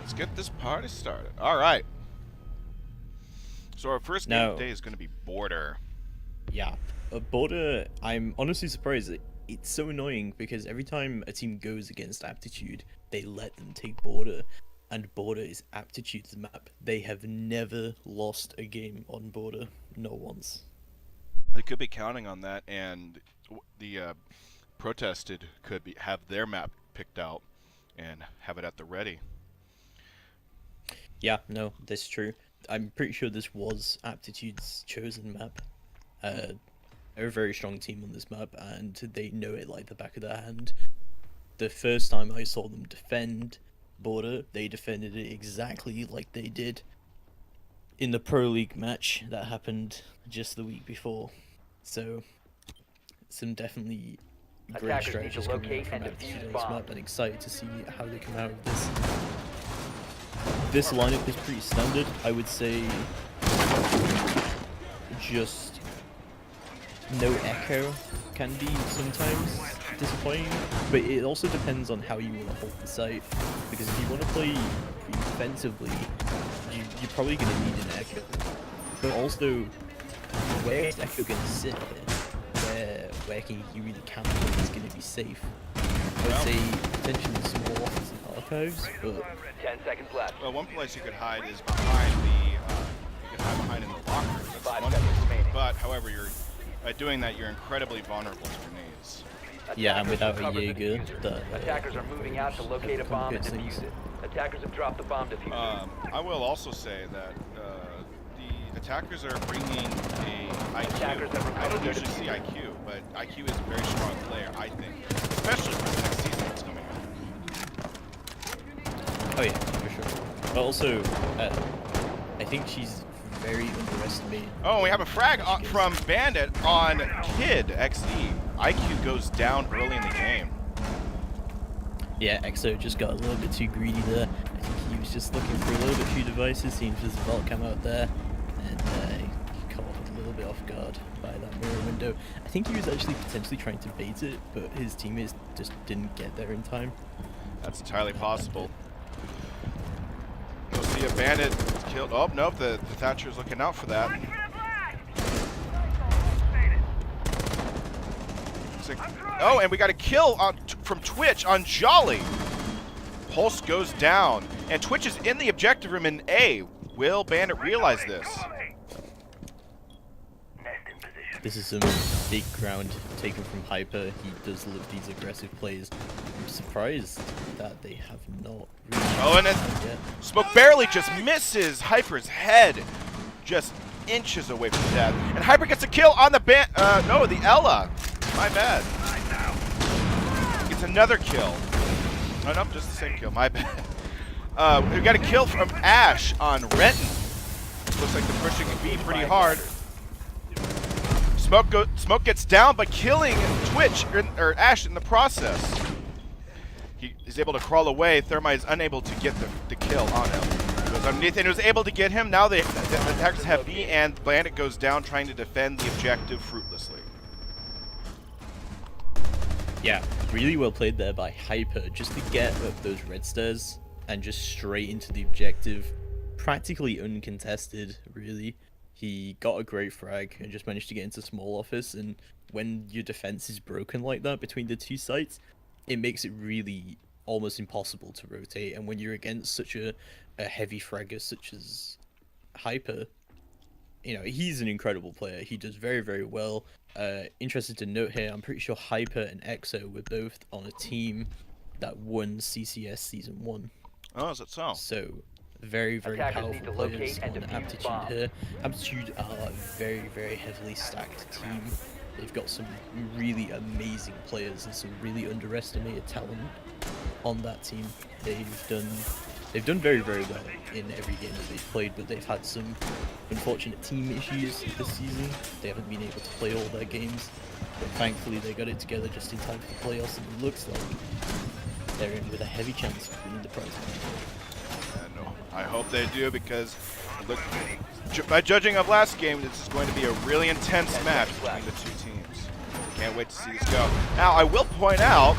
Let's get this party started. All right. So our first game today is going to be Border. Yeah, Border, I'm honestly surprised. It's so annoying because every time a team goes against Aptitude, they let them take Border. And Border is Aptitude's map. They have never lost a game on Border. Not once. They could be counting on that, and the Protested could have their map picked out and have it at the ready. Yeah, no, that's true. I'm pretty sure this was Aptitude's chosen map. They're a very strong team on this map, and they know it like the back of their hand. The first time I saw them defend Border, they defended it exactly like they did in the Pro League match that happened just the week before. So, some definitely great strategies coming out from Aptitude on this map, and excited to see how they come out of this. This lineup is pretty standard, I would say. Just no echo can be sometimes disappointing, but it also depends on how you want to hold the site, because if you want to play defensively, you're probably going to need an echo. But also, where is echo going to sit here? Where can you really count on it's going to be safe? I would say potentially some more offers and archives, but 10 seconds left. Well, one place you could hide is behind the. You could hide behind in the locker. That's 5 one seconds place. remaining. But however, by doing that, you're incredibly vulnerable to grenades. yeah, and without a Cover the Jaeger, diffuser. Attackers are moving out to locate a bomb and defuse it. Attackers have dropped the bomb diffuser. I will also say that the attackers are bringing a Attackers have IQ. I don't recovered usually see IQ, but IQ is a very strong player, I think, especially for the next season that's coming up. Oh yeah, for sure. But also, I think she's very underestimated. Oh, we have a frag from Bandit on Kid XD. IQ goes down early in the game. Yeah, EXO just got a little bit too greedy there. I think he was just looking for a little bit few devices, seeing if there's a vault come out there, and he caught a little bit off guard by that mirror window. I think he was actually potentially trying to bait it, but his teammates just didn't get there in time. That's entirely possible. You'll see a Bandit killed. Oh, nope, the Thatcher's looking out for that. Oh, and we got a kill from Twitch on Jolly. Pulse goes down, and Twitch is in the objective room in A. Will Bandit realize this? This is some big ground taken from Hyper. He does love these aggressive plays. I'm surprised that they have not really. Oh, and then Smoke barely just misses Hyper's head, just inches away from death. And Hyper gets a kill on the the Ella. My bad. Gets another kill. Oh, nope, just the same kill. My bad. We got a kill from Ash on Renton. Looks like they're pushing B pretty hard. Smoke gets down, but killing Twitch or Ash in the process. He's able to crawl away. Thermite is unable to get the kill on him. He goes underneath and was able to get him. Now the attackers have B, and Bandit goes down trying to defend the objective fruitlessly. Yeah, really well played there by Hyper, just to get up those red stairs and just straight into the objective. Practically uncontested, really. He got a great frag and just managed to get into small office, and when your defense is broken like that between the two sites, it makes it really almost impossible to rotate. And when you're against such a heavy fragger such as Hyper, you know, he's an incredible player. He does very, very well. Interested to note here, I'm pretty sure Hyper and EXO were both on a team that won SCS Season 1. Oh, is that so? So, very, very powerful players on Aptitude here. Aptitude are a very, very heavily stacked team. They've got some really amazing players and some really underestimated talent on that team. They've done very, very well in every game that they've played, but they've had some unfortunate team issues this season. They haven't been able to play all their games, but thankfully they got it together just in time for the playoffs, and it looks like they're in with a heavy chance of winning the prize. No, I hope they do, because look, by judging of last game, this is going to be a really intense match between the two teams. Can't wait to see this go. Now, I will point out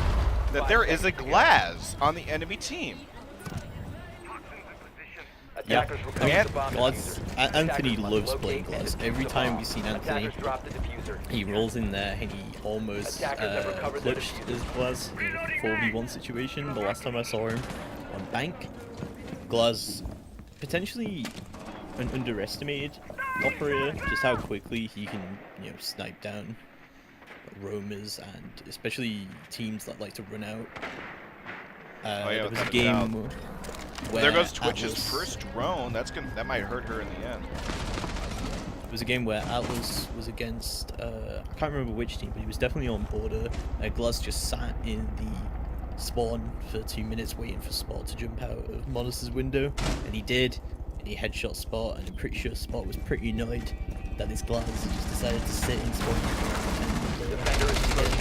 that there is a Glaz on the enemy team. Yeah, Attackers I mean, recovered the bomb Glass, diffuser. Anthony Attackers must loves locate playing and Glass. defuse Every the time bomb. we've seen Anthony, Attackers dropped the diffuser. he rolls in there and he almost Attackers have recovered the clutched diffuser. his Glass in a 4v1 situation the last time I saw him on Bank. Glass, potentially an underestimated operator, just how quickly he can, snipe down roamers and especially teams that like to run out. There was a without a game doubt. where There goes Twitch's Atlas, first drone. That might hurt her in the end. It was a game where Atlas was against, I can't remember which team, but he was definitely on border. Glaz just sat in the spawn for 2 minutes waiting for Spot to jump out of Modest's window, and he did, and he headshot Spot, and I'm pretty sure Spot was pretty annoyed that this Glaz just decided to sit in spawn.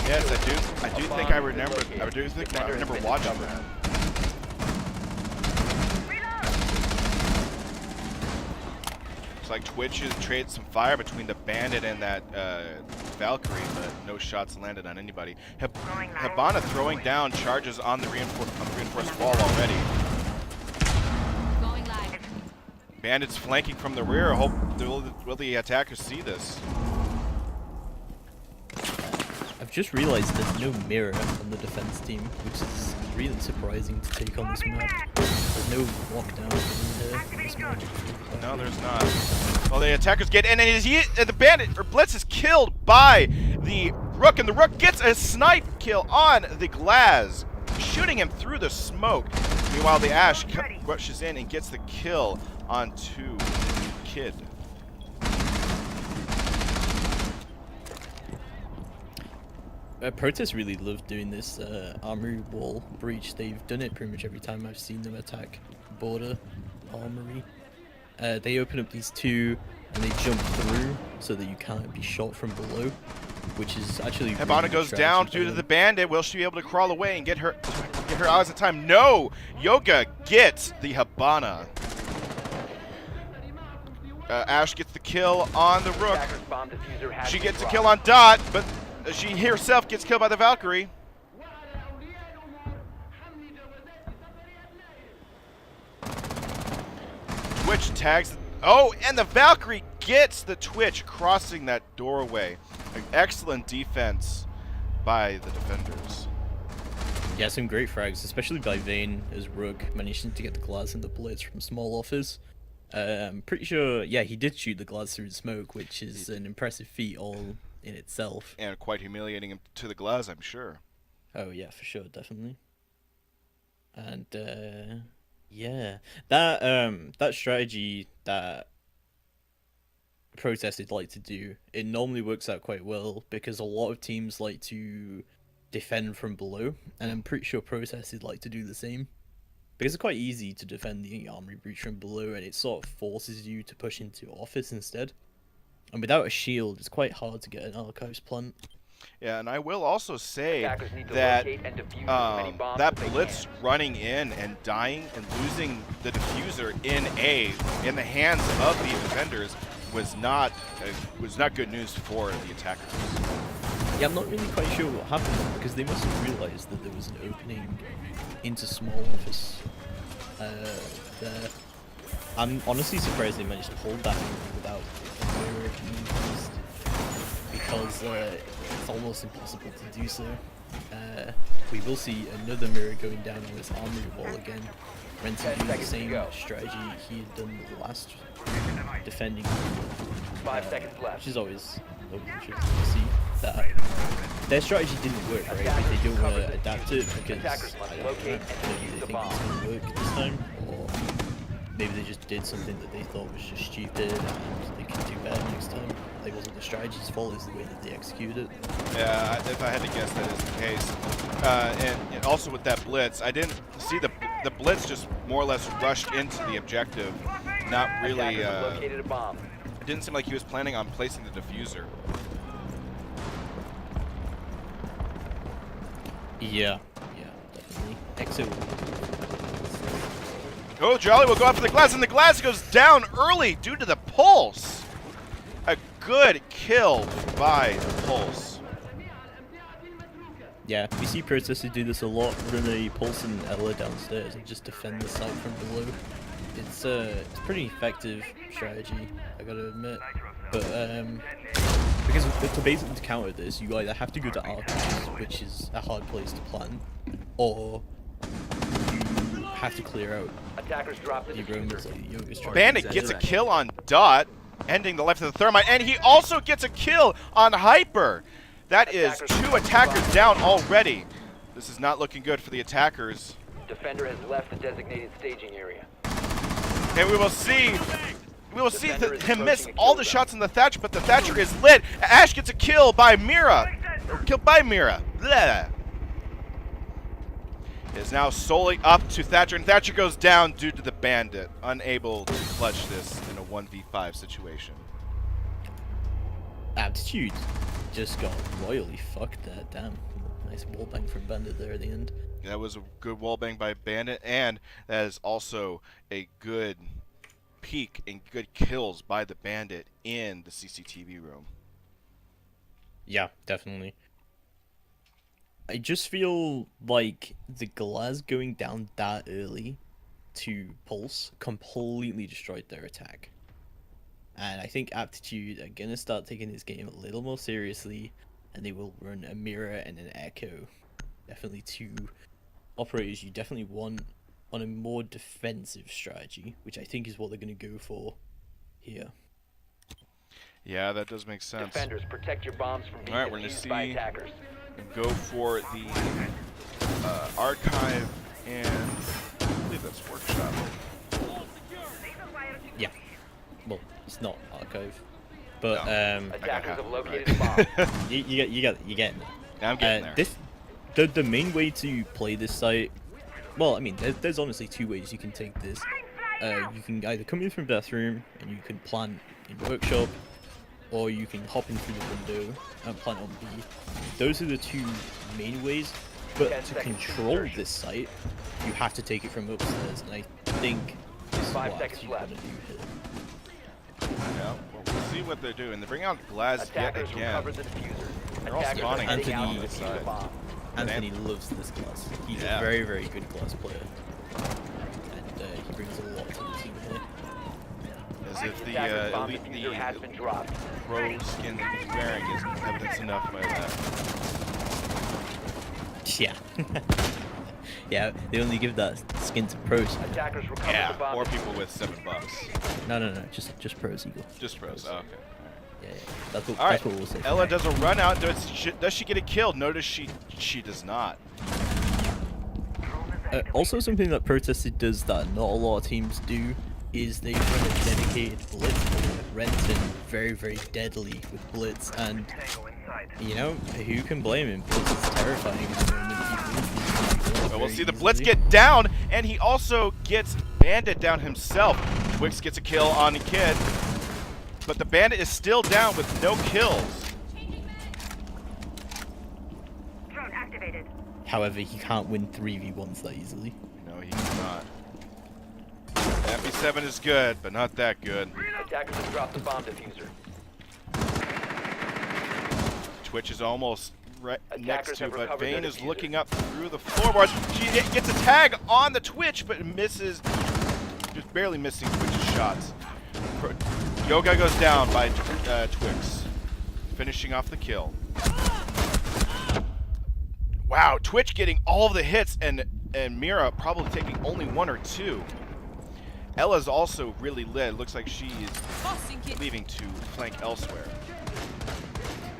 Yes, I do think I remember. I do think I remember watching that. It's like Twitch is traded some fire between the Bandit and that Valkyrie, but no shots landed on anybody. Hibana throwing down charges on the reinforced wall already. Going live. Bandits flanking from the rear. Hope will the attackers see this? I've just realized there's no mirror on the defense team, which is really surprising to take on this map. There's no lockdown in this map. No, there's not. Well, the attackers get in, and the bandit or Blitz is killed by the Rook, and the Rook gets a snipe kill on the Glaz, shooting him through the smoke. Meanwhile, the Ash rushes in and gets the kill onto Kid. Protest really love doing this armory wall breach. They've done it pretty much every time I've seen them attack border armory. They open up these two and they jump through so that you can't be shot from below, which is actually Hibana really goes good down strategy due to for the them. bandit. Will she be able to crawl away and get her eyes of time? No! Yoga gets the Hibana. Ash gets the kill on the Rook. Attackers bomb diffuser has She been gets a dropped. kill on Dot, but she herself gets killed by the Valkyrie. Twitch tags. Oh, and the Valkyrie gets the Twitch crossing that doorway. Excellent defense by the defenders. Yeah, some great frags, especially by Vayne as Rook, managing to get the Glaz and the Blitz from small office. I'm pretty sure, yeah, he did shoot the Glaz through the smoke, which is an impressive feat all in itself. And quite humiliating him to the Glaz, I'm sure. Oh yeah, for sure, definitely. And yeah, that strategy that Protested like to do, it normally works out quite well because a lot of teams like to defend from below, and I'm pretty sure Protested like to do the same. Because it's quite easy to defend the armory breach from below, and it sort of forces you to push into office instead. And without a shield, it's quite hard to get an archives plant. Yeah, and I will also say Attackers need to that locate and defuse as many bombs that as they Blitz can. running in and dying and losing the diffuser in the hands of the defenders was not good news for the attackers. Yeah, I'm not really quite sure what happened, because they must have realised that there was an opening into small office there. I'm honestly surprised they managed to hold that without a mirror being used, because it's almost impossible to do so. We will see another mirror going down on this armory wall again. Renton 10 doing the seconds to same go. strategy he had done the last defending, 5 seconds left. which is always interesting to see that their strategy didn't work, right? But they don't want to adapt it because Attackers must I don't locate know, and maybe defuse they the think it's bomb. going to work this time, or maybe they just did something that they thought was just stupid and they could do better next time. It wasn't the strategy's fault, it's the way that they executed it. Yeah, if I had to guess, that is the case. And also with that Blitz, I didn't see the Blitz just more or less rushed into the objective. Not really. Attackers have located a bomb. It didn't seem like he was planning on placing the diffuser. Yeah, definitely. Exo. Oh, Jolly will go after the Glass, and the Glass goes down early due to the Pulse. A good kill by the Pulse. Yeah, we see Protesters do this a lot, run a Pulse and Ella downstairs and just defend the site from below. it's pretty effective strategy, I gotta admit. But because to basically counter this, you either have to go to arches, which is a hard place to plant, or you have to clear out Attackers dropped the the diffuser. Romans like Yoga's trying. Bandit gets a kill on Dot, ending the life of the Thermite, and he also gets a kill on Hyper. That is 2 attackers down already. This is not looking good for the attackers. Defender has left the designated staging area. And we will see him miss all the shots in the Thatcher, but the Thatcher is lit. Ash gets a kill by Mira. Killed by Mira. Bleh. It is now solely up to Thatcher, and Thatcher goes down due to the Bandit, unable to clutch this in a 1v5 situation. Aptitude just got royally fucked there. Damn, nice wallbang from Bandit there at the end. That was a good wallbang by Bandit, and that is also a good peek and good kills by the Bandit in the CCTV room. Yeah, definitely. I just feel like the glass going down that early to Pulse completely destroyed their attack. And I think Aptitude are going to start taking this game a little more seriously, and they will run a Mirror and an Echo. Definitely 2 operators you definitely want on a more defensive strategy, which I think is what they're going to go for here. Yeah, that does make sense. Defenders, protect your bombs from being Alright, we're going to defused by see attackers. go for the Archive, and I believe that's Workshop. Yeah. Well, it's not Archive. But, No. Attackers have located right. a bomb. you get me. I'm getting there. The main way to play this site, well, I mean, there's honestly 2 ways you can take this. You can either come in from bathroom and you can plant in workshop, or you can hop in through the window and plant on B. Those are the 2 main ways. But to control this site, you have to take it from upstairs, and I think this is 5 what seconds you're gonna left. do here. Yeah, well, we'll see what they're doing. They bring out Glaz yet Attackers again. recovered the diffuser. They're all Attackers spawning are heading out Anthony to defuse the bomb. Anthony loves this class. He's Yeah. a very, very good class player. And he brings a lot to the team here. As if the Attackers bomb elite, diffuser has been dropped. pro skin that he's wearing is evidence enough by that. Yeah. Yeah, they only give that skin to pros. Attackers recovered Yeah, the bomb. or people with $7. No, just pros, Eagle. Just pros. Oh, okay. Yeah, that's what, All right. that's what we'll say. Ella does a run out. Does she get it killed? Notice she does not. Also, something that Protested does that not a lot of teams do is they run a dedicated blitz. Renton very, very deadly with blitz, and you know who can blame him? Blitz is terrifying at the moment. Well, we'll see the Blitz get down, and he also gets Bandit down himself. Twix gets a kill on the kid, but the Bandit is still down with no kills. Drone activated. However, he can't win 3v1s that easily. No, he cannot. MP7 is good, but not that good. Attackers have dropped the bomb diffuser. Twitch is almost right next Attackers to, have but recovered Vayne their is diffuser. looking up through the floorboards. She gets a tag on the Twitch, but misses, just barely missing Twitch's shots. Yoga goes down by Twix, finishing off the kill. Wow, Twitch getting all of the hits, and Mira probably taking only 1 or 2. Ella's also really lit. Looks like she is leaving to flank elsewhere.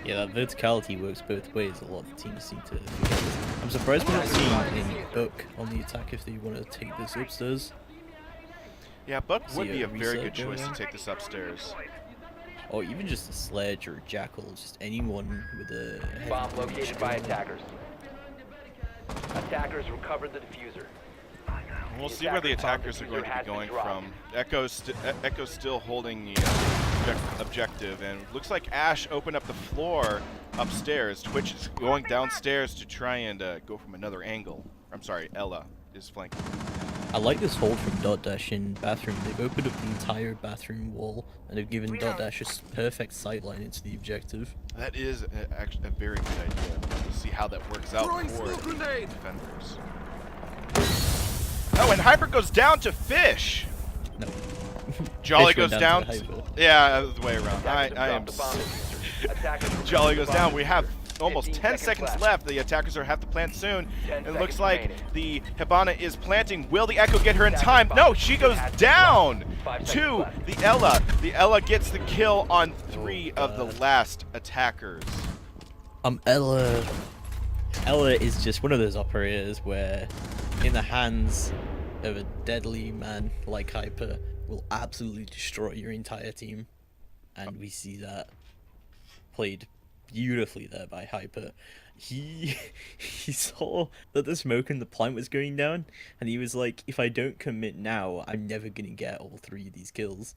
Yeah, that verticality works both ways. A lot of teams seem to forget. I'm surprised we're not seeing any Buck on the attack if they want to take this upstairs. Yeah, Buck would See be a a very reset good choice to going take this upstairs. Or even just a Sledge or a Jackal, just anyone with a heavy Bomb breach located by going. attackers. Attackers recovered the diffuser. We'll see where the attackers are going to be going from. Echo's still holding the objective, and looks like Ash opened up the floor upstairs. Twitch is going downstairs to try and go from another angle. I'm sorry, Ella is flanking. I like this hold from Dot Dash in bathroom. They've opened up the entire bathroom wall and have given Dot Dash a perfect sightline into the objective. That is actually a very good idea. We'll see how that works out for the defenders. Oh, and Hyper goes down to Fish. No. Jolly Fish went goes down down. to the Hyper. Yeah, the way around. Attackers have I am. dropped the bomb diffuser. Attackers will Jolly recover goes the down. bomb We have diffuser. almost 15 10 seconds left. The attackers are have to plant soon. 10 It looks seconds like remaining. the Hibana is planting. Will the Echo get her in Attacker time? spotted. No, she goes Has been down 5 seconds to left. the Ella. The Ella gets the kill on 3 of the God. last attackers. Ella is just one of those operators where, in the hands of a deadly man like Hyper, will absolutely destroy your entire team, and we see that played beautifully there by Hyper. He saw that the smoke in the plant was going down, and he was like, if I don't commit now, I'm never gonna get all 3 of these kills.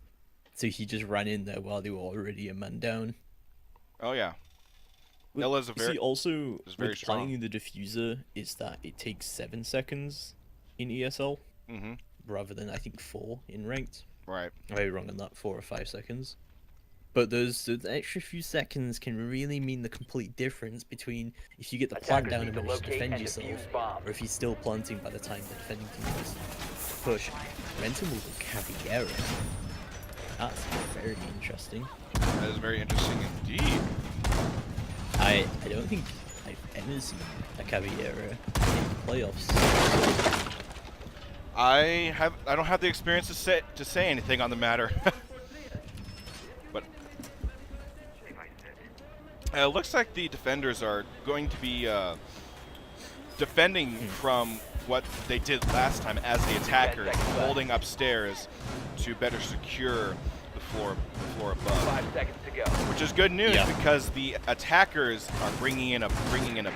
So he just ran in there while they were already a man down. Oh yeah. But Ella's a very see, also is very with strong. planting the diffuser is that it takes 7 seconds in ESL Mhm. rather than I think 4 in ranked. Right. I'm very wrong on that, 4 or 5 seconds. But those extra few seconds can really mean the complete difference between if you get the plant Attackers down need and to manage to locate defend and yourself, defuse bombs. or if you're still planting by the time the defending team is push. Renton will go Caballero. That's very interesting. That is very interesting indeed. I don't think I've ever seen a Caballero in the playoffs. I don't have the experience to say anything on the matter. But it looks like the defenders are going to be defending from what they did last time as the attackers, holding upstairs to better secure the floor above. 5 seconds to go. Which is good news Yeah. because the attackers are bringing in a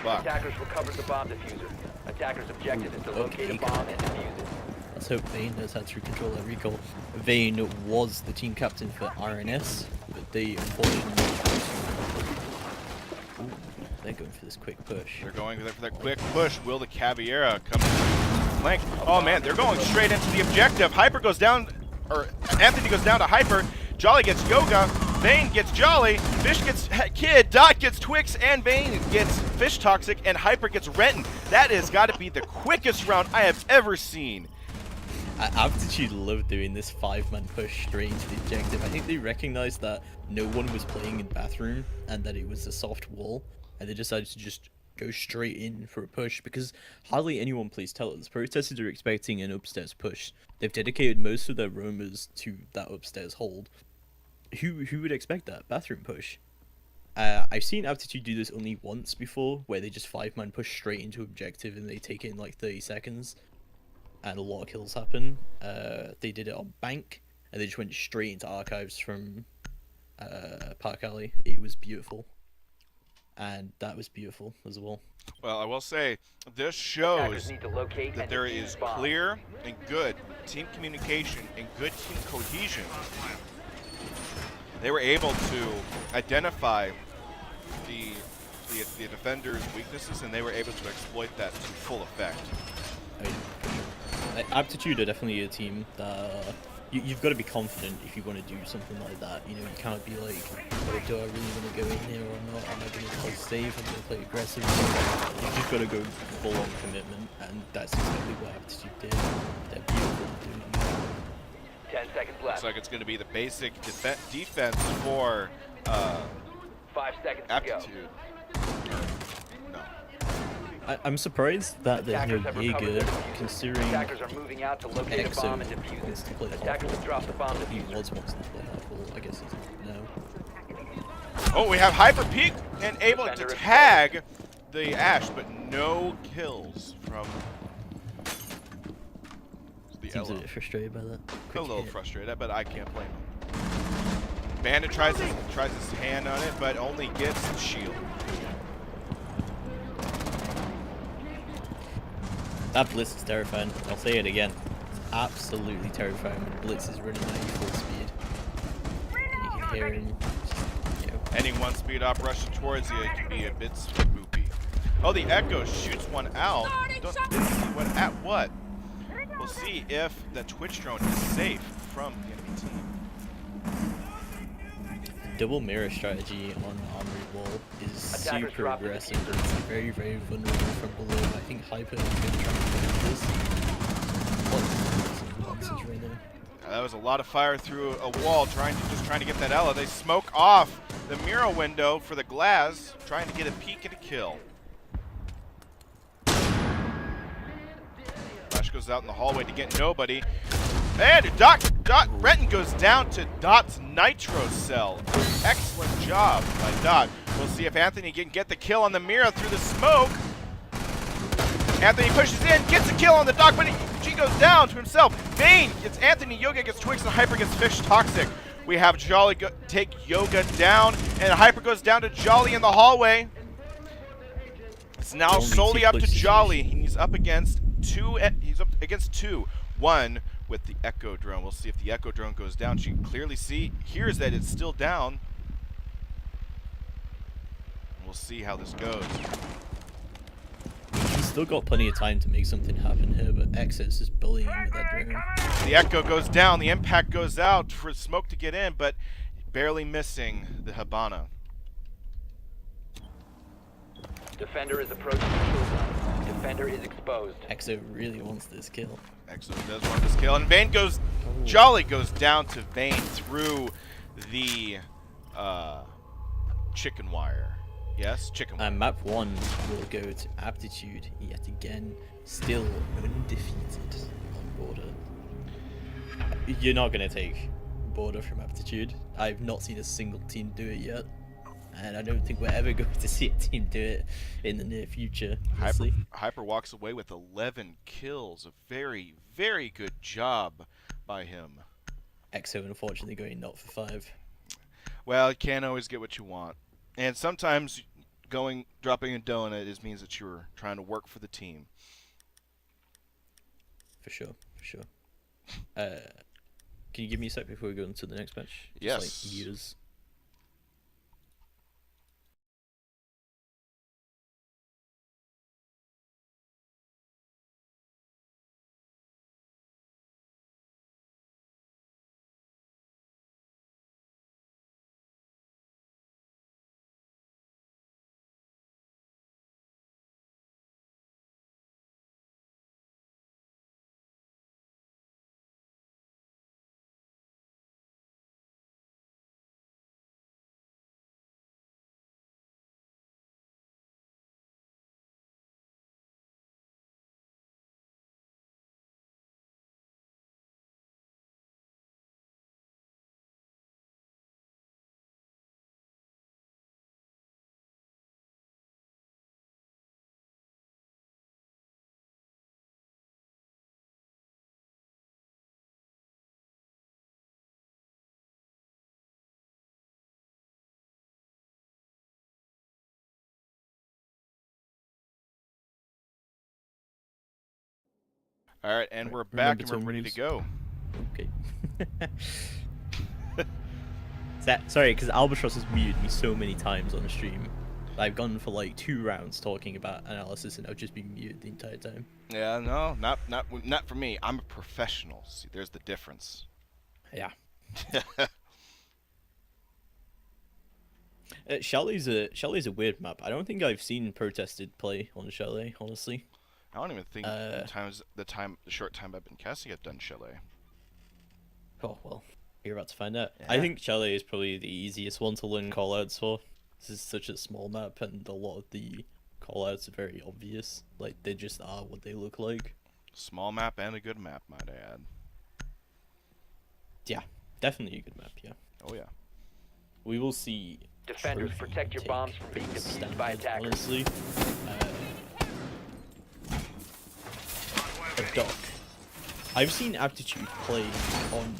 buck. Attackers recovered the bomb diffuser. Attackers' objective is to locate a okay. bomb and defuse it. Let's hope Vayne knows how to control that recall. Vayne was the team captain for RNS, but they unfortunately... Ooh, they're going for this quick push. They're going for that quick push. Will the Caviera come to flank? Oh man, they're going straight into the objective. Hyper goes down, or Anthony goes down to Hyper. Jolly gets Yoga. Vayne gets Jolly. Fish gets Kid. Dot gets Twix, and Vayne gets Fish Toxic, and Hyper gets Renton. That has got to be the quickest round I have ever seen. Aptitude loved doing this 5-man push straight into the objective. I think they recognized that no one was playing in bathroom and that it was a soft wall, and they decided to just go straight in for a push because hardly anyone plays tellers. Protesters are expecting an upstairs push. They've dedicated most of their roamers to that upstairs hold. Who would expect that bathroom push? I've seen Aptitude do this only once before, where they just 5-man push straight into objective and they take it in like 30 seconds. And a lot of kills happen. They did it on Bank, and they just went straight into archives from Park Alley. It was beautiful, and that was beautiful as well. Well, I will say this Attackers shows need to locate that and there defuse is bombs. clear and good team communication and good team cohesion. They were able to identify the defenders' weaknesses, and they were able to exploit that to full effect. I mean, Aptitude are definitely a team that you've got to be confident if you want to do something like that. You know, you can't be like, oh, do I really want to go in here or not? Am I going to play safe? Am I going to play aggressive? You've just got to go full on commitment, and that's exactly what Aptitude did. They're beautiful at doing it. 10 seconds Looks left. like it's going to be the basic defense for 5 seconds to go. Aptitude. No. I'm surprised that there's no Attackers have recovered Jaeger, their diffuser. considering Attackers are moving out to locate a Exo bomb and defuse wants to play it. Attackers have dropped the bomb he diffuser. was wants to play hardball. I guess he's no. Oh, we have Hyper Peak and able to Defender tag the Ash, but no kills from the Seems a Ella. bit frustrated by that. A Quick little hit. frustrated, but I can't blame him. Bandit tries his hand on it, but only gets shield. That Blitz is terrifying. I'll say it again. It's absolutely terrifying when Blitz is running at you full speed. And you can hear him. You know, Any one speed op rushing towards you, it can be a bit spoopy. Oh, the Echo shoots one out. Didn't see what at what. We'll see if the Twitch drone is safe from the enemy team. double mirror strategy on Armory Wall is Attackers super drop the aggressive, but it's very, very vulnerable from below. I think Hyper is going to try and finish this. What's right now? That was a lot of fire through a wall, trying to get that Ella. They smoke off the mural window for the glass, trying to get a peek and a kill. Flash goes out in the hallway to get nobody. And Renton goes down to Dot's nitro cell. Excellent job by Dot. We'll see if Anthony can get the kill on the mirror through the smoke. Anthony pushes in, gets a kill on the Doc, but she goes down to himself. Vayne gets Anthony, Yoga gets Twigs, and Hyper gets Fish Toxic. We have Jolly take Yoga down, and Hyper goes down to Jolly in the hallway. It's now solely up to Jolly. He's up against two. He's up against two. One with the Echo Drone. We'll see if the Echo Drone goes down. She can clearly hears that it's still down. We'll see how this goes. He's still got plenty of time to make something happen here, but Exits is bullying with that drone. The Echo goes down. The impact goes out for smoke to get in, but barely missing the Habana. Defender is approaching the kill zone. Defender is exposed. Exo really wants this kill. Exo does want this kill, and Vayne goes. Jolly goes down to Vayne through the chicken wire. Yes, chicken wire. Map 1 will go to Aptitude yet again, still undefeated on Border. You're not going to take Border from Aptitude. I've not seen a single team do it yet, and I don't think we're ever going to see a team do it in the near future. Hyper walks away with 11 kills. A very, very good job by him. Exo unfortunately going not for 5. Well, you can't always get what you want. And sometimes dropping a donut means that you're trying to work for the team. For sure. Can you give me a sec before we go into the next match? Yes. Just like years. All right, and we're back and we're ready to go. Okay. Sorry, because Albatross has muted me so many times on the stream. I've gone for like 2 rounds talking about analysis, and I've just been muted the entire time. Yeah, no, not for me. I'm a professional. See, there's the difference. Yeah. Chalet's a weird map. I don't think I've seen Protested play on Chalet, honestly. I don't even think the short time I've been casting, I've done Chalet. Oh well, you're about to find out. Yeah. I think Chalet is probably the easiest one to learn callouts for. This is such a small map, and a lot of the callouts are very obvious. Like they just are what they look like. Small map and a good map, might I add. Yeah, definitely a good map. Yeah. Oh yeah. We will see. Defenders, protect your bombs from being defused by attackers. Honestly, a Doc. I've seen Aptitude play on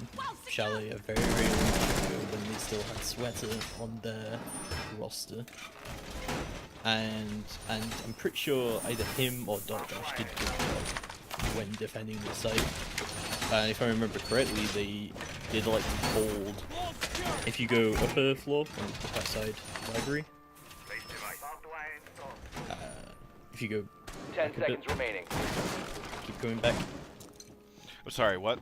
Chalet a very, very long time ago when they still had Sweater on their roster. And I'm pretty sure either him or Doc Dash did a good job when defending the site. And if I remember correctly, they did like to hold. If you go upper floor on the west side library, if you go 10 seconds remaining. keep going back. I'm sorry, what?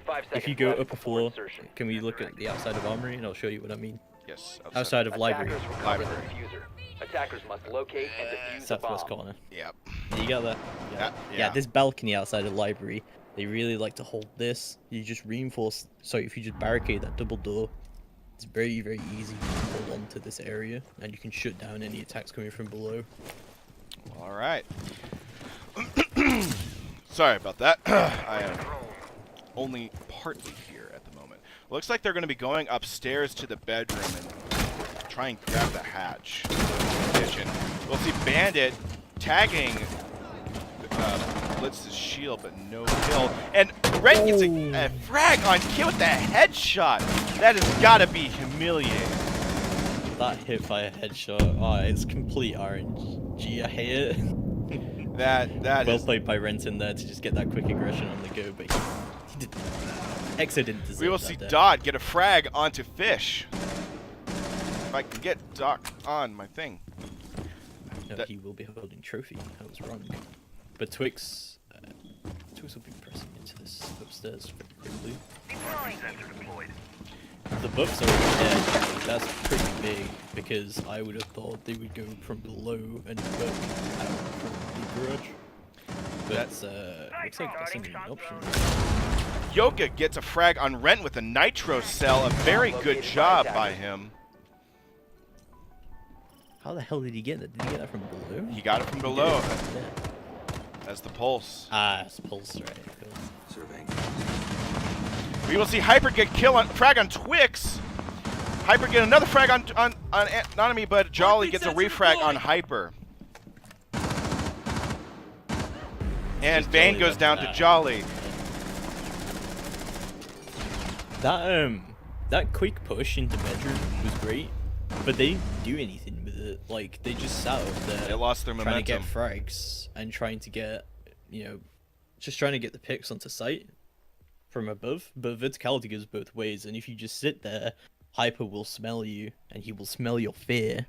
5 seconds If you go left upper before floor, insertion. can we look at the outside of armory and I'll show you what I mean? Yes. Outside of library, Attackers recover the diffuser. Attackers must locate and defuse the southwest bomb. corner. Yep. You got that? Yeah. Yeah, this balcony outside of library. They really like to hold this. You just reinforce. Sorry, if you just barricade that double door, it's very, very easy to hold on to this area, and you can shut down any attacks coming from below. All right. Sorry about that. I am only partly here at the moment. Looks like they're going to be going upstairs to the bedroom and try and grab the hatch. Kitchen. We'll see Bandit tagging Blitz's shield, but no kill. And Red gets a frag on kill with the headshot. That has got to be humiliating. That hit by a headshot. Oh, it's complete RNG. I hate it. That Well is played by Renton there to just get that quick aggression on the go, but he didn't. Exa didn't deserve We will that see there. Dodd get a frag onto Fish. If I can get Doc on my thing. No, That- he will be holding trophy. I was wrong. But Twix will be pressing into this upstairs very quickly. The buffs are dead. That's pretty big because I would have thought they would go from below and go out from the garage. But looks like that's not an option. Yoga gets a frag on Rent with a nitro cell. A very good job by him. How the hell did he get that? Did he get that from below? He got it from below. Yeah. As the pulse. Ah, it's pulse, right. Cool. We will see Hyper get kill on frag on Twix. Hyper get another frag on Anonymous, but Jolly gets a refrag on Hyper. And Just Bane Jolly goes left down that. to Jolly. That quick push into bedroom was great, but they didn't do anything with it. Like they just sat up there. They lost their trying to get momentum. frags and trying to get, just trying to get the picks onto site from above. But verticality goes both ways, and if you just sit there, Hyper will smell you, and he will smell your fear,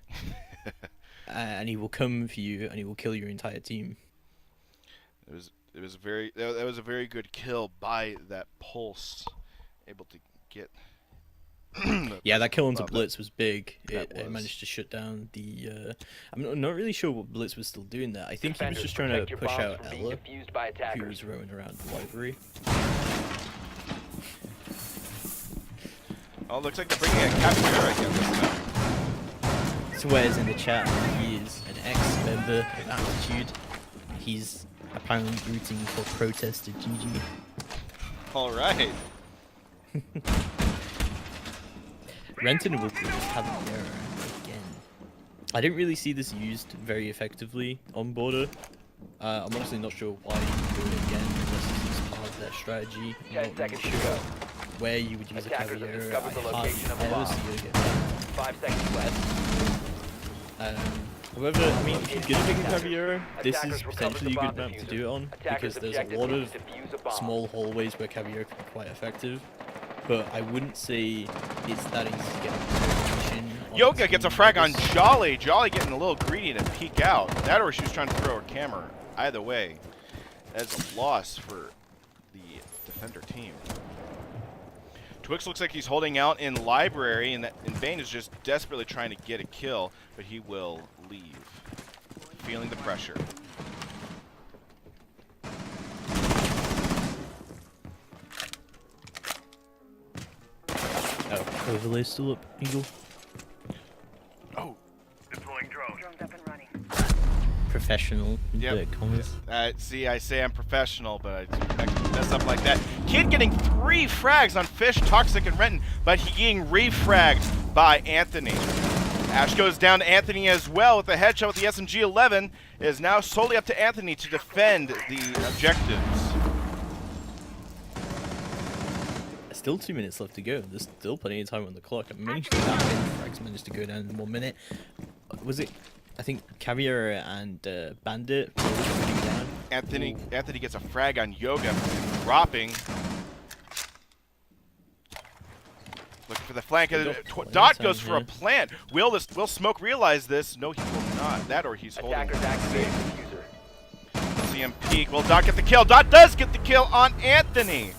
and he will come for you, and he will kill your entire team. It was a very good kill by that pulse, able to get. Yeah, that kill onto Love it. Blitz was big. That It was. managed to shut down the. I'm not really sure what Blitz was still doing there. I think he was Defenders, just trying protect to your push bombs out from being Ella, defused by who attackers. was roaming around the library. Oh, looks like they're bringing a Captura again this time. Swears in the chat he is an ex-member of Aptitude. He's apparently rooting for protest at GG. All right. Renton will be Cavalera again. I didn't really see this used very effectively on border. I'm honestly not sure why you would do it again unless this is part of their strategy. I'm 10 not really seconds to sure go. where you would use Attackers a have Cavalera. discovered the I location of the hardly ever bomb. see it get done. 5 seconds left. However, I mean, if you're gonna pick a Cavalera, this is Attackers recovered potentially the a bomb good map to diffuser. do it on, Attackers' because there's a objective lot is of to defuse a bomb. small hallways where Cavalera can be quite effective. But I wouldn't say it's that easy to get a position on Yoga gets a team frag on members. Jolly. Jolly getting a little greedy to peek out. That or she was trying to throw her camera. Either way, that's a loss for the defender team. Twix looks like he's holding out in library, and Bane is just desperately trying to get a kill, but he will leave, feeling the pressure. Oh, overlay still up, Eagle. Oh, Drone's up and running. Professional, in Yep. inverted commas. see, I say I'm professional, but I mess up like that. Kid getting 3 frags on Fish, Toxic, and Renton, but he getting refragged by Anthony. Ash goes down to Anthony as well with a headshot with the SMG-11. It is now solely up to Anthony to defend the objectives. Still 2 minutes left to go. There's still plenty of time on the clock. I managed to frags managed to go down in 1 minute. Was it? I think Caviar and Bandit. Both down. Anthony gets a frag on Yoga, dropping. Looking for the flank. They got plenty of Dot time goes for a here. plant. Will Smoke realize this? No, he will not. That or he's holding. Attackers activating diffuser. See him peek. Will Dot get the kill? Dot does get the kill on Anthony.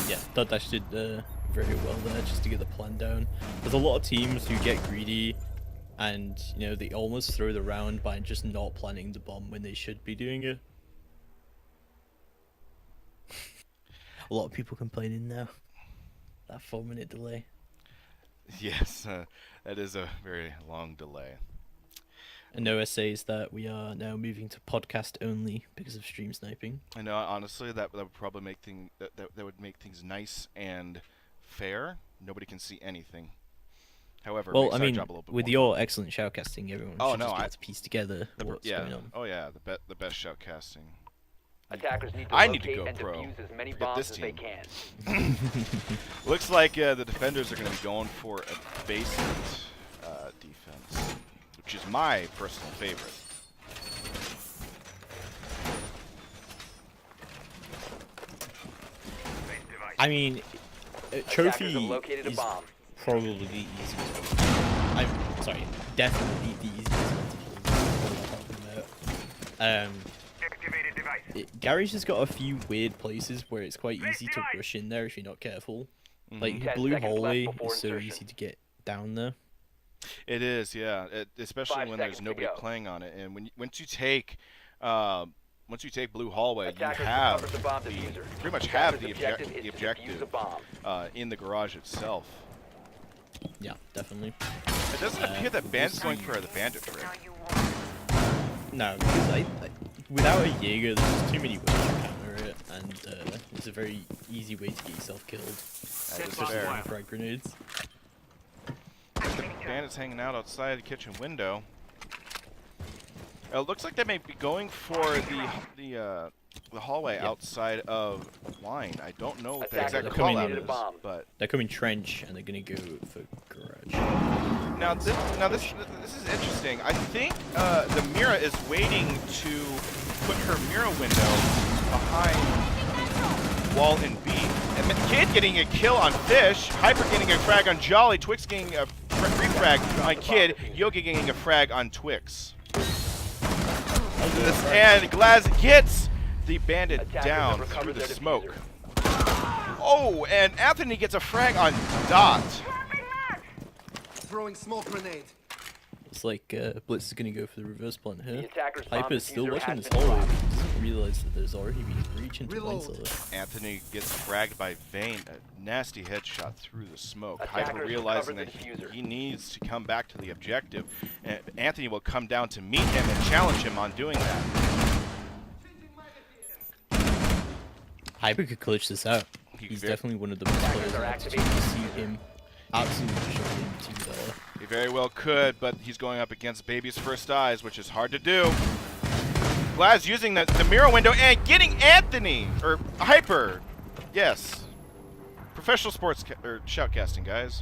Yeah, Dot Dash did very well there just to get the plan down. There's a lot of teams who get greedy and, they almost throw the round by just not planning the bomb when they should be doing it. A lot of people complaining now. That 4-minute delay. Yes, that is a very long delay. And Noah says that we are now moving to podcast only because of stream sniping. I know, honestly, that would probably make that would make things nice and fair. Nobody can see anything. However, it Well, makes I our mean, job a little bit with more your excellent shoutcasting, everyone should just be I- able to piece together what's going on. Oh yeah, the best shoutcasting. Attackers need to I locate need to go and pro. defuse as many Forget bombs this as they team. can. Looks like the defenders are going to be going for a basement defense, which is my personal favorite. I mean, Attackers trophy have located a is bomb. probably the easiest one. I'm sorry, definitely the easiest one to play. Activated device. Gary's just got a few weird places where it's quite easy to rush in there if you're not careful. Like 10 blue seconds left hallway before is so insertion. easy to get down there. It is, yeah. Especially 5 when there's seconds to nobody go. playing on it, and once you take blue hallway, Attackers you have recovered the bomb diffuser. you pretty much have the Attackers' objective is to defuse objective a bomb. in the garage itself. Yeah, definitely. It doesn't appear that Band's going for the bandit trick. Now you won. No, because I without a Jaeger, there's too many ways to counter it, and it's a very easy way to get yourself killed. That is Especially fair. with frag grenades. The bandit's hanging out outside the kitchen window. It looks like they may be going for the hallway Yeah. outside of line. I don't know what the Attackers exact have call out located is, a bomb. but They're coming trench, and they're gonna go for garage. this is interesting. I think the Mira is waiting to put her Mira window behind wall and B. And Kid getting a kill on Fish, Hyper getting a frag on Jolly, Twix getting a frag on Kid, Yogi getting a frag on Twix. And Glaz gets the bandit Attackers down have recovered through the their smoke. diffuser. Oh, and Anthony gets a frag on Dot. Throwing smoke grenade. It's like Blitz is gonna go for the reverse plant The here. attacker's bomb Hyper's still diffuser watching has this been hallway. dropped. He doesn't realize that there's already been a breach into Reload. Blind Cellar. Anthony gets fragged by Vayne, a nasty headshot through the smoke. Attackers Hyper realizing recovered that the diffuser. he needs to come back to the objective. And Anthony will come down to meet him and challenge him on doing that. Hyper could clutch this out. He He's very- definitely one of the best Attackers players are in Aptitude. activating To see the diffuser. him absolutely shove him to the He very well could, but he's going up against Baby's First Eyes, which is hard to do. Glaz using the mirror window and getting Anthony, or Hyper. Yes. Professional sports or shoutcasting, guys.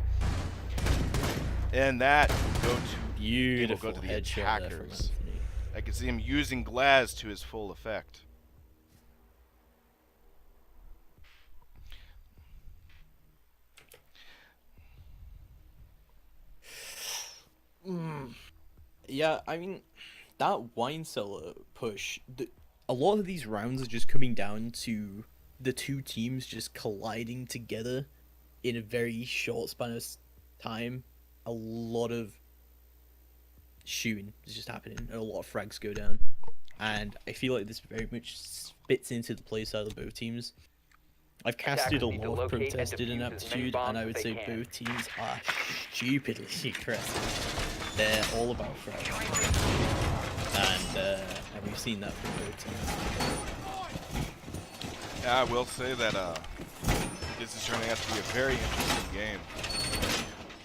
And that will go to beautiful to the headshot there from attackers. Anthony. I can see him using Glaz to his full effect. Yeah, I mean, that wine cellar push, a lot of these rounds are just coming down to the two teams just colliding together in a very short span of time. A lot of shooting is just happening, and a lot of frags go down. And I feel like this very much fits into the playstyle of both teams. I've casted a Attackers need to lot of locate and protested in defuse as many Aptitude, bombs and I as would they say can. both teams are stupidly aggressive. They're all about frags. And we've seen that from both teams. Yeah, I will say that this is turning out to be a very interesting game.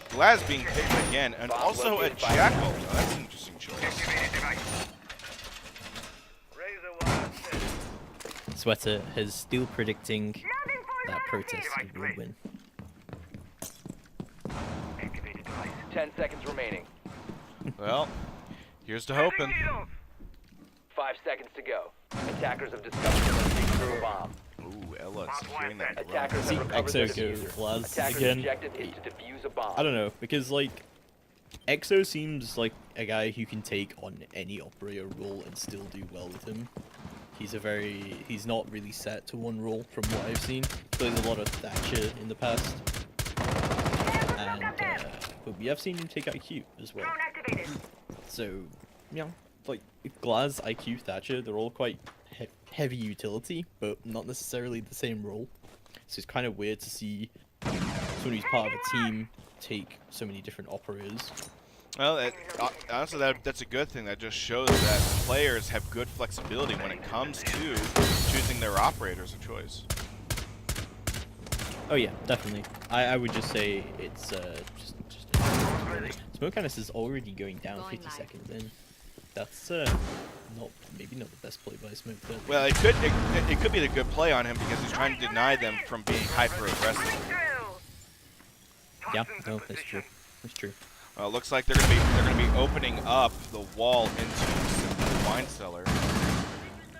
Glaz being picked again, and Bomb also a located by Jackal. Oh, that's an interesting choice. Activated device. Razor wire. Sweater is still predicting that protest will win. Activated device. 10 seconds remaining. Well, here's to hoping. Needles. 5 seconds to go. Attackers have discovered and dig through a bomb. Ooh, Ella securing that garage. Attackers See, have recovered their Exo go diffuser. Glaz Attacker's again. objective is to defuse a bomb. I don't know, because like Exo seems like a guy who can take on any operator role and still do well with him. He's not really set to one role from what I've seen. Plays a lot of Thatcher in the past. And but we have seen him take IQ as well. Drone activated. So, yeah, like Glaz, IQ, Thatcher, they're all quite heavy utility, but not necessarily the same role. So it's kind of weird to see someone who's part of a team take so many different operators. Well, honestly, that's a good thing. That just shows that players have good flexibility when it comes to choosing their operators of choice. Oh yeah, definitely. I would just say it's just really. Smoke Harness is already going down 50 seconds in. That's maybe not the best play by Smoke. But Well, it could be the good play on him because he's trying to deny them from being hyper aggressive. yeah, no, that's true. That's true. Well, it looks like they're gonna be opening up the wall into the wine cellar.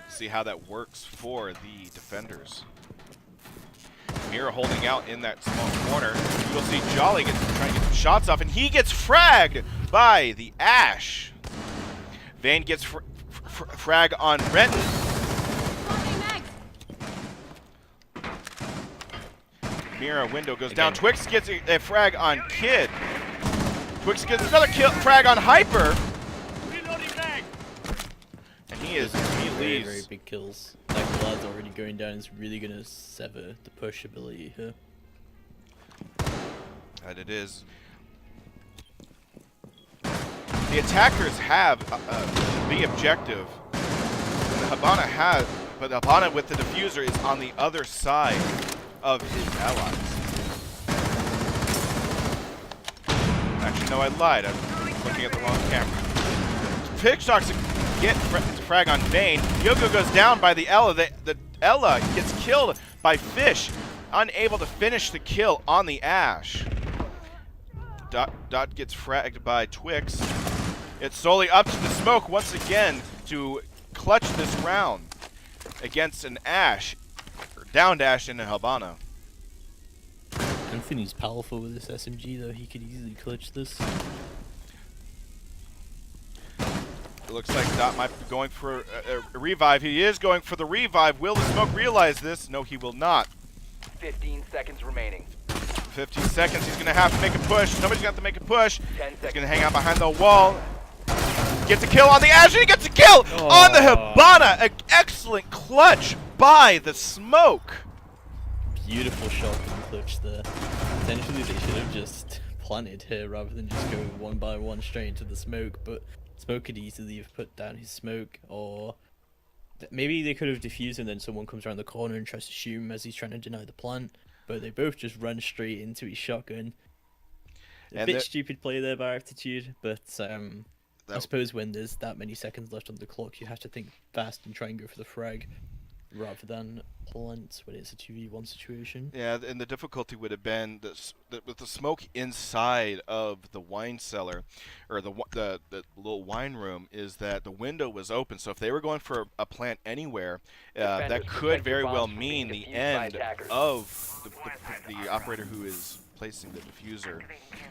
See how that works for the defenders. Mira holding out in that small corner. You'll see Jolly trying to get some shots off, and he gets fragged by the Ash. Vane gets frag on Renton. Mira window goes down. Twix gets a frag on Kid. Twix gets another frag on Hyper. And he Very leaves. big kills. That blood's already going down. It's really gonna sever the push ability here. That it is. The attackers have the objective. The Habana has, but the Habana with the diffuser is on the other side of his allies. Actually, no, I lied. I'm looking at the wrong camera. Pitchstocks get frag on Vane. Yoko goes down by the Ella. The Ella gets killed by Fish, unable to finish the kill on the Ash. Dot gets fragged by Twix. It's solely up to the Smoke once again to clutch this round against an Ash, or downed Ash in a Habana. Anthony's powerful with this SMG though. He could easily clutch this. It looks like Dot might be going for a revive. He is going for the revive. Will the Smoke realize this? No, he will not. 15 seconds remaining. 15 seconds. He's going to have to make a push. Somebody's going to have to make a push. 10 He's seconds. going to hang out behind the wall. Gets a kill on the Ash, and he gets a kill on the Habana. An excellent clutch by the Smoke. Beautiful shot from clutch there. Potentially they should have just planted here rather than just go one by one straight into the Smoke, but Smoke could easily have put down his smoke, or maybe they could have defused and then someone comes around the corner and tries to shoot him as he's trying to deny the plant, but they both just run straight into his shotgun. A bit stupid play there by Aptitude, but I suppose when there's that many seconds left on the clock, you have to think fast and try and go for the frag rather than plant when it's a 2v1 situation. Yeah, and the difficulty would have been with the Smoke inside of the wine cellar, or the little wine room, is that the window was open. So if they were going for a plant anywhere, that could very well mean the end of the operator who is placing the diffuser.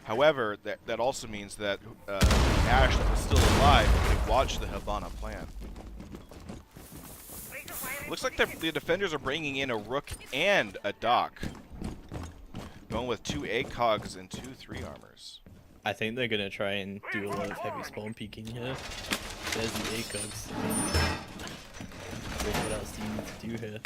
However, that also means that Ash, that was still alive, could watch the Habana plant. Looks like the defenders are bringing in a Rook and a Doc. Going with 2 ACOGs and 2 3-armors. I think they're going to try and do a lot of heavy spawn peeking here. There's the ACOGs. What else do you need to do here?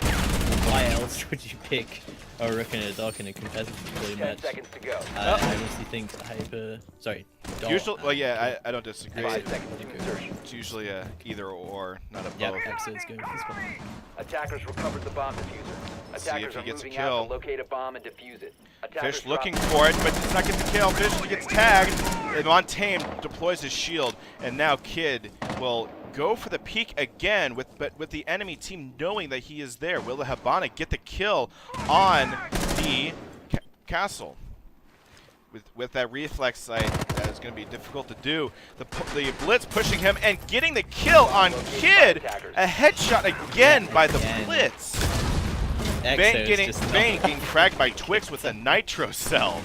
Why else would you pick a Rook and a Doc in a competitive play 10 match? seconds to go. I honestly think Hyper... Sorry, Doc. Usually, well, yeah, I don't disagree. 5 seconds to insertion. It's usually a either or, not a Yeah, both. Exo's going for this one. Attackers recovered the bomb diffuser. See Attackers if he are gets a moving out kill. to locate a bomb and defuse it. Attackers Fish looking drop- for it, but does not get the kill. Fish gets tagged, and Montaigne deploys his shield, and now Kid will go for the peek again, but with the enemy team knowing that he is there. Will the Habana get the kill on the castle? With that reflex sight, that is going to be difficult to do. The Blitz pushing him and getting the kill on Kid. A headshot again by the Blitz. Bang getting fragged by Twix with a Nitro Cell.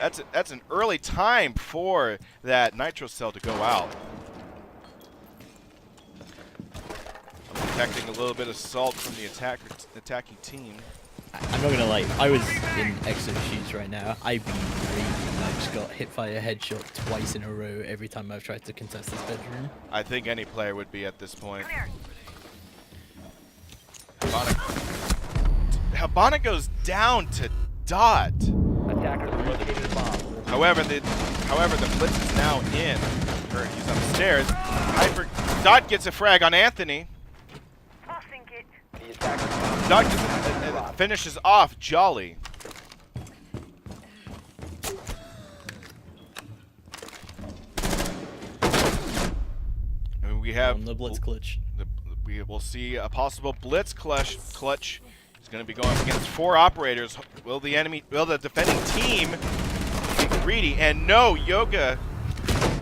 That's an early time for that Nitro Cell to go out. Detecting a little bit of salt from the attacking team. I'm not gonna lie, if I was in Exo shoes right now, I'd be raving. I just got hit by a headshot twice in a row every time I've tried to contest this bedroom. I think any player would be at this point. Habana Habana goes down to Dot. Attackers have located a bomb. However, the blitz is now in. Or he's upstairs. Dot gets a frag on Anthony. The attackers Dot gets, finishes off Jolly. And we have the blitz clutch. We will see a possible blitz clutch. He's going to be going up against 4 operators. Will the defending team be greedy? And no, Yoga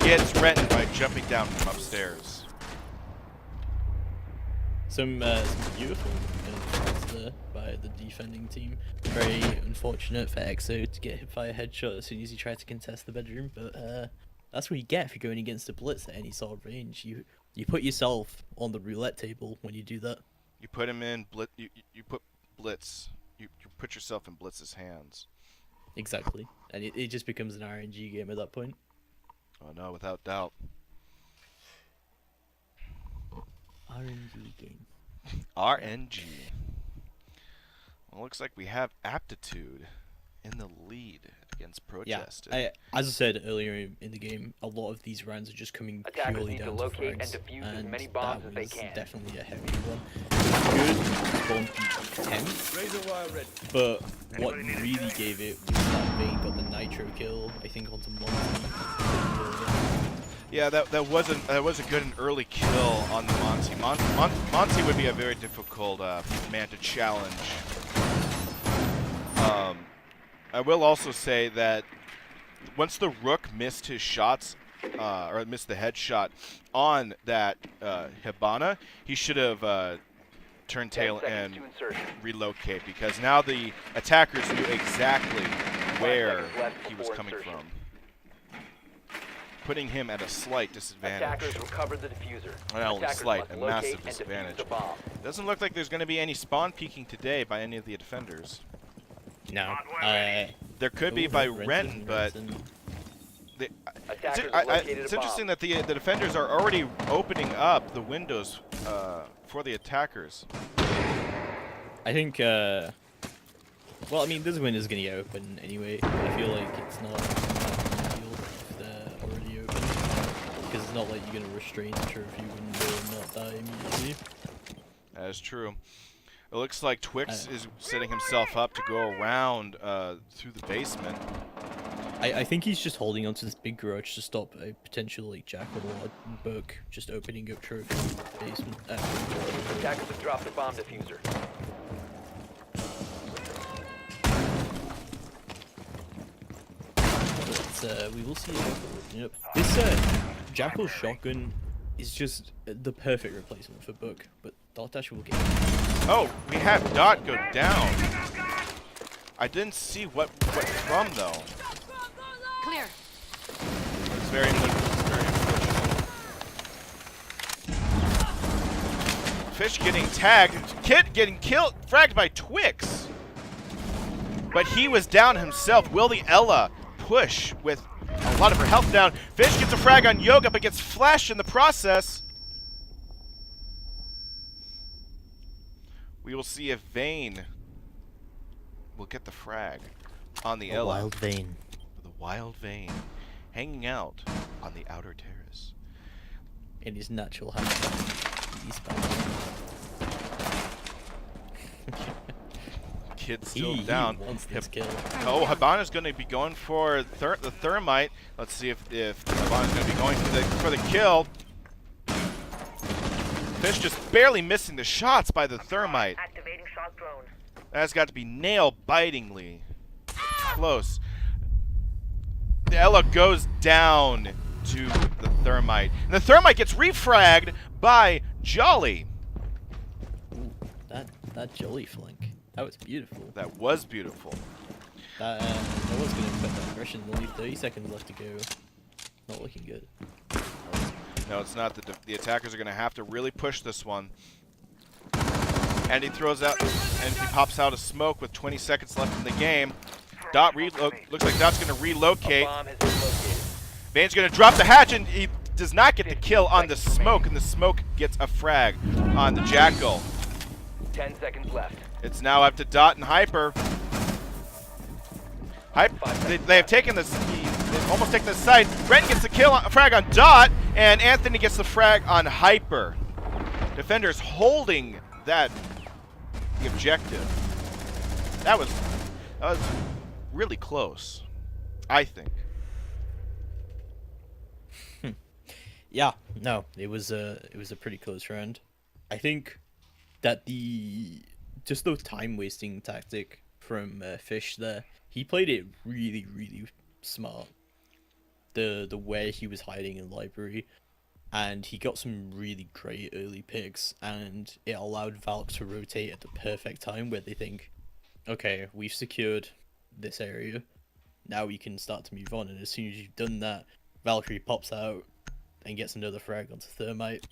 gets threatened by jumping down from upstairs. Some beautiful defense there by the defending team. Very unfortunate for EXO to get hit by a headshot as soon as he tried to contest the bedroom, but that's what you get if you're going against a blitz at any sort of range. You put yourself on the roulette table when you do that. You put him in you put Blitz. You put yourself in Blitz's hands. Exactly, and it just becomes an RNG game at that point. Oh no, without doubt. RNG game. RNG. Well, looks like we have Aptitude in the lead against Protest. Yeah, as I said earlier in the game, a lot of these rounds are just coming Attackers purely need to down to locate and frags, defuse as and many bombs that as they was can. definitely a heavy one. Good bumpy temp, but what really gave it was that Vayne got the nitro kill, I think, onto Monty. Yeah, that was a good and early kill on the Monty. Monty would be a very difficult man to challenge. I will also say that once the Rook missed his shots, or missed the headshot on that Hibana, he should have turned tail and relocate, because now the attackers knew exactly where he was coming from, putting him at a slight disadvantage. Attackers recovered the diffuser. Well, Attackers slight, must a massive locate and defuse disadvantage. the bomb. Doesn't look like there's going to be any spawn peeking today by any of the defenders. No, There could be by Ren, but it's interesting that the defenders are already opening up the windows for the attackers. I think, well, I mean, this window is going to get open anyway. I feel like it's not ideal if they're already open, because it's not like you're going to restrain the trophy window and not die immediately. That is true. It looks like Twix is setting himself up to go around through the basement. I think he's just holding onto this big garage to stop a potential like Jackal or Book just opening up trophy basement. Attackers have dropped the bomb diffuser. But we will see Jackal opening up. This Jackal shotgun is just the perfect replacement for Book, but Dot Dash will get it. Oh, we have Dot go down. I didn't see what from though. Clear. It's very unfortunate. Fish getting tagged. Kid getting killed, fragged by Twix. But he was down himself. Will the Ella push with a lot of her health down? Fish gets a frag on Yoga, but gets flashed in the process. We will see if Vayne will get the frag on the Ella. Wild Vayne. The wild Vayne hanging out on the outer terrace. In his natural habitat. Kid's still down. He wants this kill. Oh, Habana's going to be going for the thermite. Let's see if Habana's going to be going for the kill. Fish just barely missing the shots by the thermite. Activating shock drone. That's got to be nail-bitingly close. The Ella goes down to the thermite. And the thermite gets refragged by Jolly. Ooh, that Jolly flank. That was beautiful. That was beautiful. That was going to affect that aggression. Only 30 seconds left to go. Not looking good. No, it's not. The attackers are going to have to really push this one. And he throws out, and he pops out a smoke with 20 seconds left in the game. Dot looks like Dot's going to relocate. Vayne's going to drop the hatch, and he does not get the kill on the smoke, and the smoke gets a frag on the Jackal. 10 seconds left. It's now up to Dot and Hyper. They have taken this. They've almost taken this side. Renton gets the kill, frag on Dot, and Anthony gets the frag on Hyper. Defenders holding the objective. That was really close, I think. Yeah, no, it was a pretty close round. I think that just the time wasting tactic from Fish there, he played it really, really smart. The way he was hiding in library, and he got some really great early picks, and it allowed Valk to rotate at the perfect time where they think, okay, we've secured this area, now we can start to move on. And as soon as you've done that, Valkyrie pops out and gets another frag onto Thermite.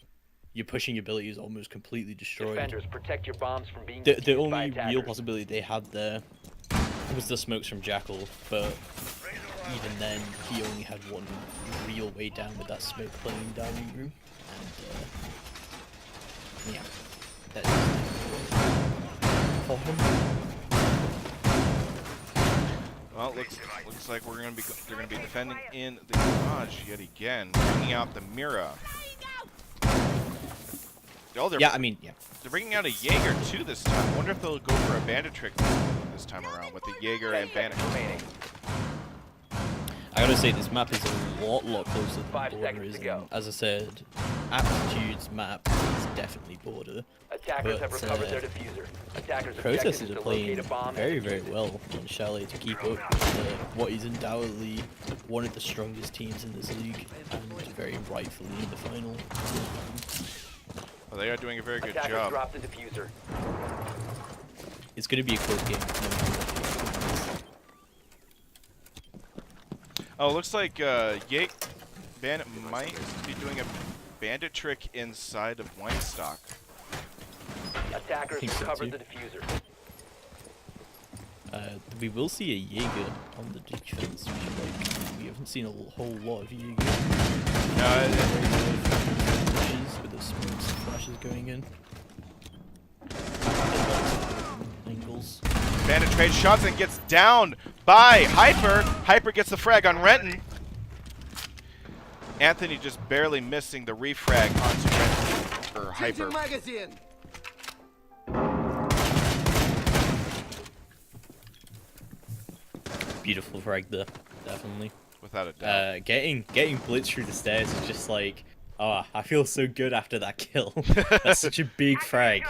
Your pushing ability is almost completely destroyed. Defenders, protect your bombs from being The defused by only real attackers. possibility they had there was the smokes from Jackal, but even then, he only had one real way down with that smoke playing dining room. And, yeah, that's for him. Well, looks like they're gonna be defending in the garage yet again, bringing out the Mira. Oh, Yeah, I mean, yeah. they're bringing out a Jaeger too this time. I wonder if they'll go for a bandit trick this time around with the Jaeger 10 and bandit. seconds remaining. I gotta say, this map is a lot closer than 5 Border seconds is. to go. And as I said, Aptitude's map is definitely Border. Attackers have But, recovered their diffuser. Attackers' objective is Protesters to are playing locate a bomb very, and very defuse it. well on Chalet to keep up with what is undoubtedly one of the strongest teams in this league, and very rightfully in the final. Well, they are doing a very good Attackers job. dropped the diffuser. It's going to be a close game. No matter what. Oh, looks like Bandit might be doing a bandit trick inside of Weinstock. Attackers think so, recovered too. the diffuser. We will see a Jaeger on the defense, which we haven't seen a whole lot of Jaeger. Flashes with the smokes and flashes going in. Angles. Bandit trades shots and gets down by Hyper. Hyper gets the frag on Renton. Anthony just barely missing the refrag onto Renton, or Hyper. Beautiful frag there, definitely. Without a doubt. Getting blitz through the stairs is just like, oh, I feel so good after that kill. That's such a big frag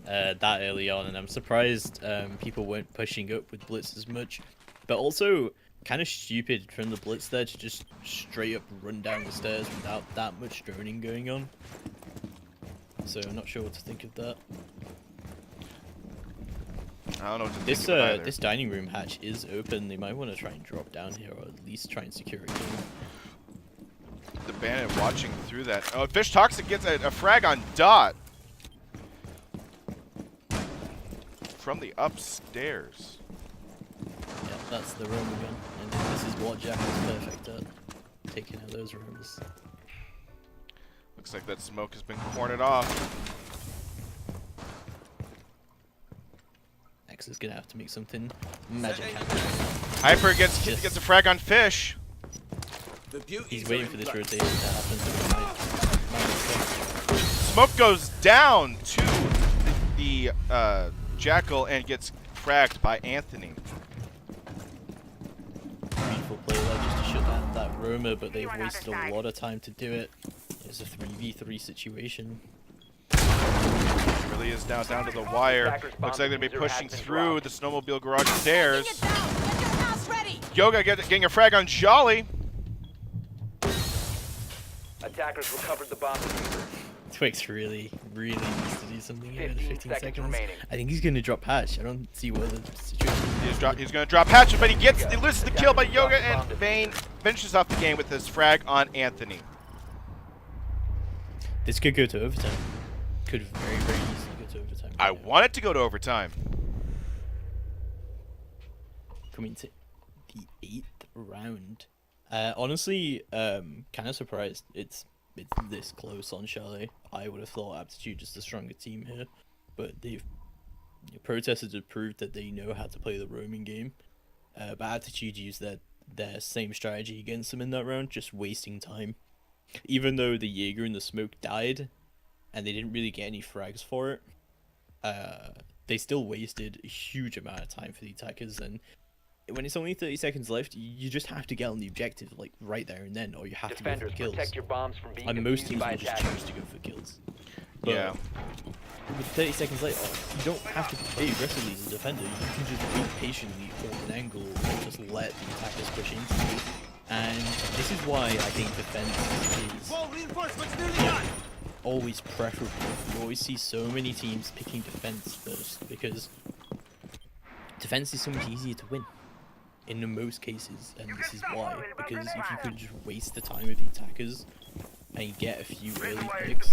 that early on, and I'm surprised people weren't pushing up with blitz as much. But also, kind of stupid from the blitz there to just straight up run down the stairs without that much droning going on. So I'm not sure what to think of that. I don't know what to This think of it either. this dining room hatch is open. They might want to try and drop down here, or at least try and secure it. The Bandit watching through that. Oh, Fish Toxic gets a frag on Dot. From the upstairs. Yeah, that's the room again. And this is what Jack is perfect at. Taking out those rooms. Looks like that smoke has been cornered off. X is gonna have to make something magic happen. Hyper gets a frag on Fish. He's waiting for this rotation to happen. So it might Smoke goes down to the Jackal and gets fragged by Anthony. beautiful play there just to shut down that Roma, but they've wasted a lot of time to do it. It's a 3v3 situation. It really is now down to the wire. Attackers Looks like they're bomb gonna be diffuser pushing has been through dropped. the snowmobile garage stairs. Get down! Get your house ready! Yoga getting a frag on Jolly. Attackers recovered the bomb diffuser. Twix really needs to do something here in 15 15 seconds seconds. remaining. I think he's gonna drop hatch. I don't see what the situation He's gonna drop hatchet, but he loses the kill by Yoga, and Vayne finishes off the game with this frag on Anthony. This could go to overtime. Could very easily go to overtime. I want it to go to overtime. Coming to the 8th round. Honestly, kind of surprised it's this close on Chalet. I would have thought Aptitude is the stronger team here, but they've Protesters have proved that they know how to play the roaming game, but Aptitude used their same strategy against them in that round, just wasting time. Even though the Jaeger and the smoke died, and they didn't really get any frags for it, they still wasted a huge amount of time for the attackers. And when it's only 30 seconds left, you just have to get on the objective like right there and then, or you have Defenders, to go for kills. protect your bombs from being And most defused teams by will just attackers. choose to go for kills. But Yeah. with 30 seconds left, you don't have to play aggressively as a defender. You can just wait patiently, hold an angle, and just let the attackers push into you. And this is why I think defense is always preferable. You always see so many teams picking defense first, because defense is so much easier to win in the most cases, and this is why. Because if you could just waste the time with the attackers and get a few early picks,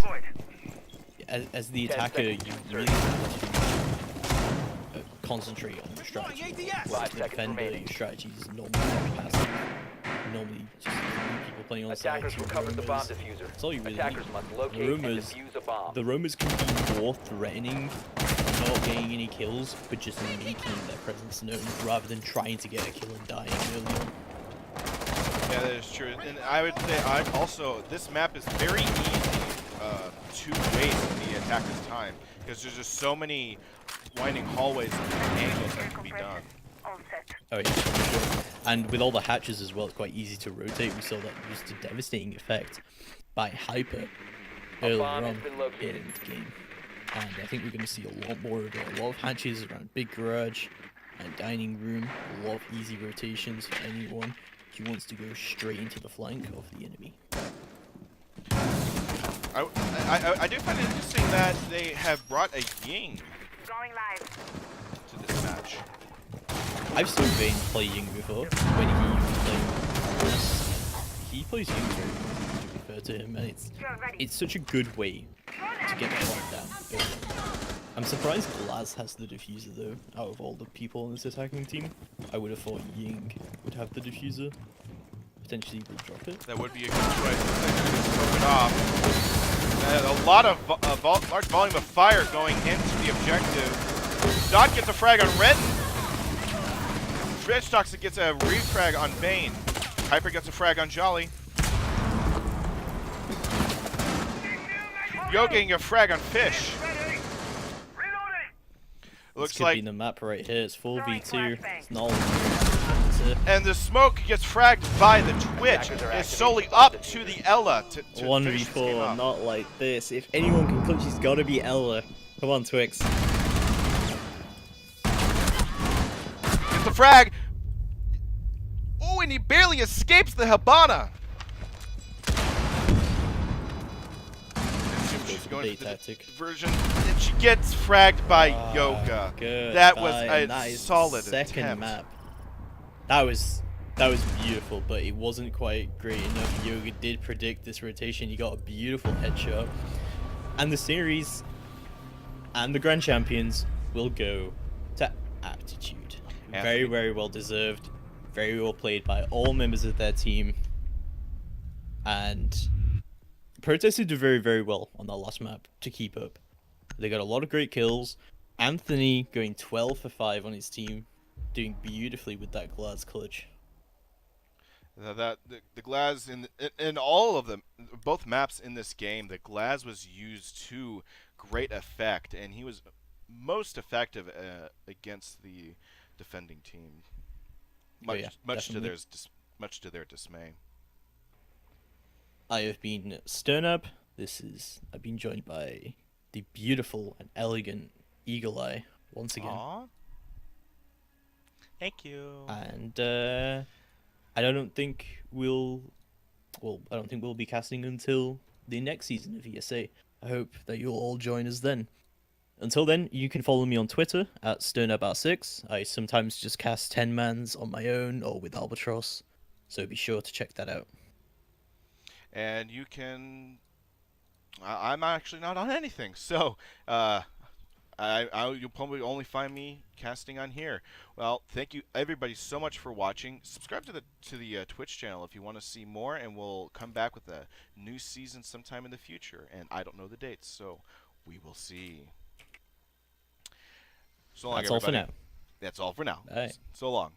as the 10 attacker, you seconds to really have to concentrate on your strategy. As 5 the seconds defender, remaining. your strategy is normally very passive. Normally, just people playing on side. Attackers Your recovered the bomb roamers. diffuser. That's all you really Attackers need. must The locate and roamers, defuse a bomb. the roamers can be more threatening, not getting any kills, but just making their presence known rather than trying to get a kill and dying early on. Yeah, that is true. And I would say this map is very easy to waste the attacker's time, because there's just so many winding hallways and angles that can be done. All set. Oh yeah, for sure. And with all the hatches as well, it's quite easy to rotate. We saw that used to devastating effect by Hyper earlier bomb on has been located. in the game. And I think we're going to see a lot more of it. A lot of hatches around Big Garage and Dining Room. A lot of easy rotations for anyone who wants to go straight into the flank of the enemy. I do find it interesting that they have brought a Ying Going live. to this match. I've seen Vayne play Ying before when he was playing Blast. He plays Ying very well, to be fair to him, and You're ready. it's such a good way to get the flank down early. I'm surprised Glaz has the diffuser though, out of all the people on this attacking team. I would have thought Ying would have the diffuser. Potentially will drop it. That would be a good choice. They're going to smoke it off. A lot of large volume of fire going into the objective. Dot gets a frag on Red. Red Stocks gets a refrag on Bane. Hyper gets a frag on Jolly. Yo getting a frag on Fish. Ready. Reloading. Looks This could like, be the map right here. It's full Throwing V2. flashbang. It's not all and the smoke gets fragged by the Twitch. Attackers are It's activating solely the bomb up to the Ella to finish this game 1v4, off. not like this. If anyone can clutch, it's gotta be Ella. Come on, Twix. Gets the frag. Oh, and he barely escapes the Habana. She's going bait for the tactic. version, and she gets fragged by Yoga. Good. That was And a that is the solid second attempt. map. That was beautiful, but it wasn't quite great enough. Yoga did predict this rotation. He got a beautiful headshot, and the series and the grand champions will go to Aptitude. Very, very well deserved. Very well played by all members of their team, and Protesters did very, very well on that last map to keep up. They got a lot of great kills. Anthony going 12 for 5 on his team, doing beautifully with that Glaz clutch. The Glaz in all of them, both maps in this game, the Glaz was used to great effect, and he was most effective against the defending team. Much to their dismay. I have been Sternup. I've been joined by the beautiful and elegant Eagle Eye once again. Aww. Thank you. And I don't think we'll be casting until the next season of ESA. I hope that you'll all join us then. Until then, you can follow me on Twitter at SternUp6. I sometimes just cast 10-mans on my own or with Albatross, so be sure to check that out. And you can. I'm actually not on anything, so you'll probably only find me casting on here. Well, thank you everybody so much for watching. Subscribe to the Twitch channel if you want to see more, and we'll come back with a new season sometime in the future. And I don't know the dates, so we will see. So long, That's all for everybody. now. That's all for now. Bye. So long.